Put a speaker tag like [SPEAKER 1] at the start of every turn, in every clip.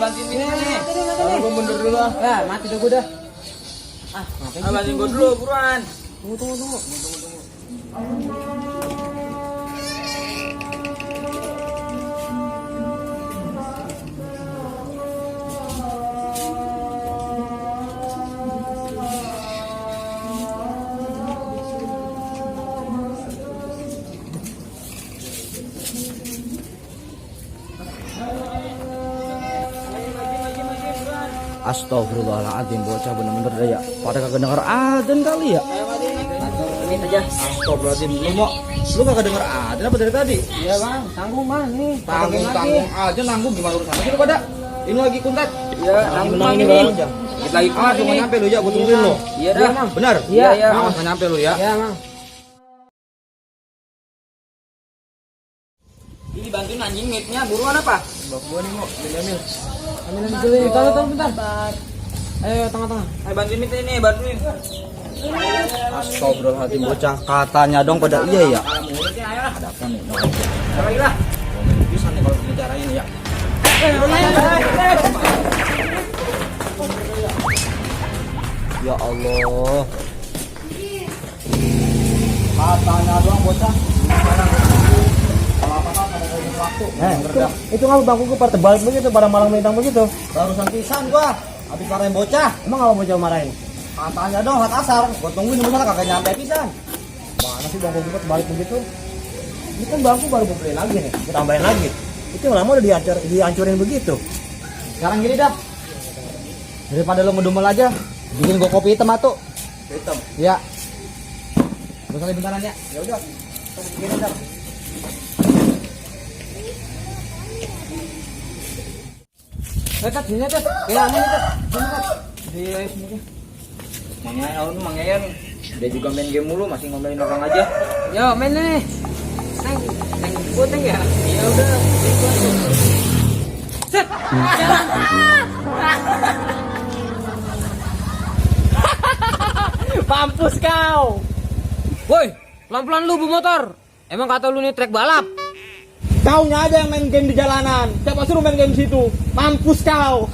[SPEAKER 1] bantuin ini nih.
[SPEAKER 2] Kalau gua mundur dulu ah.
[SPEAKER 1] Ya, mati dah gua dah. Bantuin gua dulu, buruan.
[SPEAKER 2] Tunggu.
[SPEAKER 3] Astagfirullahaladzim, bocah bener-bener daya. Pada kagak denger adzan kali ya.
[SPEAKER 1] Ini aja.
[SPEAKER 3] Astagfirullahaladzim, lu kagak denger adzan apa dari tadi?
[SPEAKER 1] Iya, Bang. Tanggung, Bang. Nih.
[SPEAKER 3] Tanggung aja, nanggung gimana urusannya sih lu pada? Ini lagi kuntat.
[SPEAKER 1] Iya, tanggung Bang ini.
[SPEAKER 3] Kita lagi kuntat, cuma nyampe lu ya, gua tungguin lu.
[SPEAKER 1] Iya dah, Bang.
[SPEAKER 3] Benar?
[SPEAKER 1] Iya.
[SPEAKER 3] Awas nggak nyampe lu ya.
[SPEAKER 1] Iya, Bang. Ini bantuin anjing mitnya, buruan apa?
[SPEAKER 2] Bak gua nih mau ambil.
[SPEAKER 1] Ambil dulu. Taruh bentar. Ayo tengah-tengah. Ayo bantuin mitnya ini, bantuin.
[SPEAKER 3] Astagfirullahaladzim, bocah. Katanya dong pada iya ya.
[SPEAKER 1] Ayo lah.
[SPEAKER 3] Ada apa nih?
[SPEAKER 1] Lagi lah.
[SPEAKER 3] Bisa nih kalau begini caranya nih ya. Ya Allah. Katanya doang bocah.
[SPEAKER 2] Itu ngapa bangku gua pada terbalik begitu, pada malang melintang begitu.
[SPEAKER 3] Barusan pisan gua. Habis marahin bocah.
[SPEAKER 2] Emang apa bocah marahin?
[SPEAKER 3] Katanya dong hak asar. Gua tungguin di sana kagak nyampe pisan.
[SPEAKER 2] Mana sih bangku gua terbalik begitu? Ini kan bangku baru gua beli lagi nih, gua tambahin lagi. Itu lama udah dihancurin begitu.
[SPEAKER 3] Sekarang gini dah. Daripada lo ngedumel aja, bikin gua kopi hitam atuh.
[SPEAKER 2] Hitam.
[SPEAKER 3] Ya. Gua sekali bentaran ya.
[SPEAKER 2] Ya udah. Gini dah.
[SPEAKER 1] Sini tet. Ya, ini tet. Sini.
[SPEAKER 3] Mangayan. Dia juga main game mulu, masih ngomelin orang aja.
[SPEAKER 1] Yo, main nih. Neng putih ya? Ya udah. Set. Mampus kau. Woi, pelan-pelan lu bu motor. Emang kata lu nih trek balap?
[SPEAKER 2] Kaunya aja yang main game di jalanan. Siapa suruh main game di situ? Mampus kau.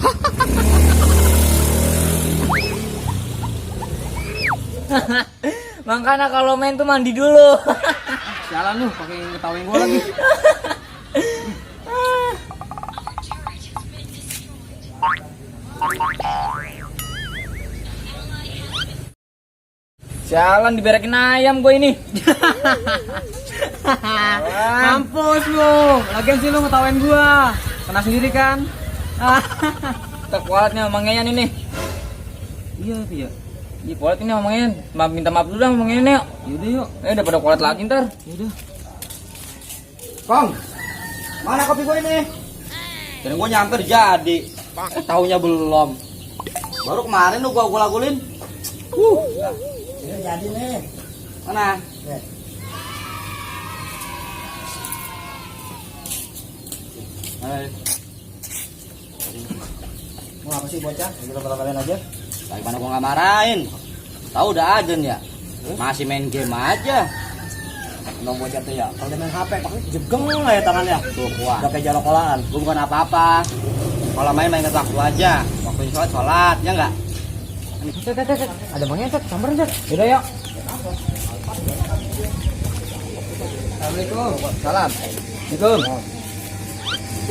[SPEAKER 1] Makanya kalau main tuh mandi dulu. Jalan lu pakai ngetawain gua lagi. Jalan diberekin ayam gue ini. Mampus lu. Lagian sih lu ngetawain gua. Kena sendiri kan? Terkuatnya omongannya ini. Iya. Iya kuat ini omongin. Minta maaf dulu dah omongin yuk. Yaudah yuk. Udah pada kuat lagi ntar. Yaudah.
[SPEAKER 3] Kong, mana kopi gue ini? Dan gue nyampe jadi. Taunya belum. Baru kemarin lu gua lagulin.
[SPEAKER 2] Ini jadi nih.
[SPEAKER 3] Mana?
[SPEAKER 2] Hai. Mau apa sih bocah? Kita kalian aja.
[SPEAKER 3] Bagaimana gua nggak marahin? Tahu udah ajan ya? Masih main game aja.
[SPEAKER 2] Nong bocah tuh ya. Kalau dia main HP pakai jegeng lah ya tangannya.
[SPEAKER 3] Tuh kuat.
[SPEAKER 2] Udah kayak jalok kolaan.
[SPEAKER 3] Gua bukan apa-apa. Kalau main ingat waktu aja. Waktu sholat, ya nggak?
[SPEAKER 1] Ada mangnya tet, samperin tet. Yaudah yuk. Assalamualaikum.
[SPEAKER 3] Salam.
[SPEAKER 1] Assalamualaikum.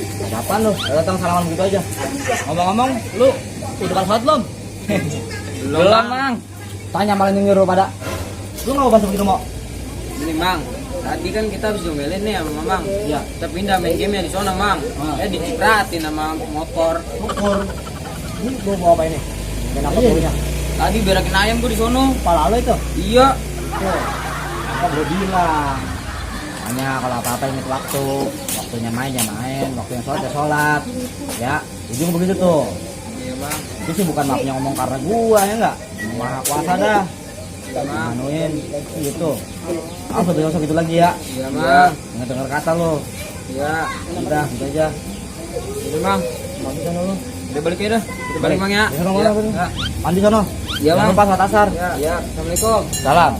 [SPEAKER 3] Ada apaan lu? Datang salaman gitu aja. Ngomong-ngomong, lu udah kan sholat belum?
[SPEAKER 1] Belum, Mang.
[SPEAKER 3] Tanya malah nyuruh pada. Lu nggak mau bantu begitu mau?
[SPEAKER 1] Ini, Mang. Tadi kan kita habis ngomelin nih sama Mamang.
[SPEAKER 3] Iya.
[SPEAKER 1] Kita pindah main game di sana, Mang. Dicipratin sama motor.
[SPEAKER 2] Ini gua bawa apa ini? Dan apa baunya?
[SPEAKER 1] Tadi berekin ayam gua di sono.
[SPEAKER 2] Pala lo itu?
[SPEAKER 1] Iya.
[SPEAKER 2] Apa gua bilang?
[SPEAKER 3] Hanya kalau apa-apa ingat waktu. Waktunya main ya main, waktunya sholat ya sholat. Ya, ujung begitu tuh.
[SPEAKER 1] Iya, Bang.
[SPEAKER 3] Itu sih bukan maafnya ngomong karena gua ya enggak. Maha kuasa dah. Manuin gitu. Ah, usah gitu lagi ya.
[SPEAKER 1] Iya, Bang.
[SPEAKER 3] Nggak dengar kata lo.
[SPEAKER 1] Iya.
[SPEAKER 3] Udah, gitu aja.
[SPEAKER 1] Ini, Bang.
[SPEAKER 2] Mau bisa dulu.
[SPEAKER 1] Udah balik ya dah. Kita balik, Mang ya.
[SPEAKER 3] Di sono,
[SPEAKER 1] Iya.
[SPEAKER 3] mana? Mandi sono.
[SPEAKER 1] Iya,
[SPEAKER 3] Jangan
[SPEAKER 1] Bang.
[SPEAKER 3] lupa sholat asar.
[SPEAKER 1] Iya. Assalamualaikum.
[SPEAKER 3] Salam.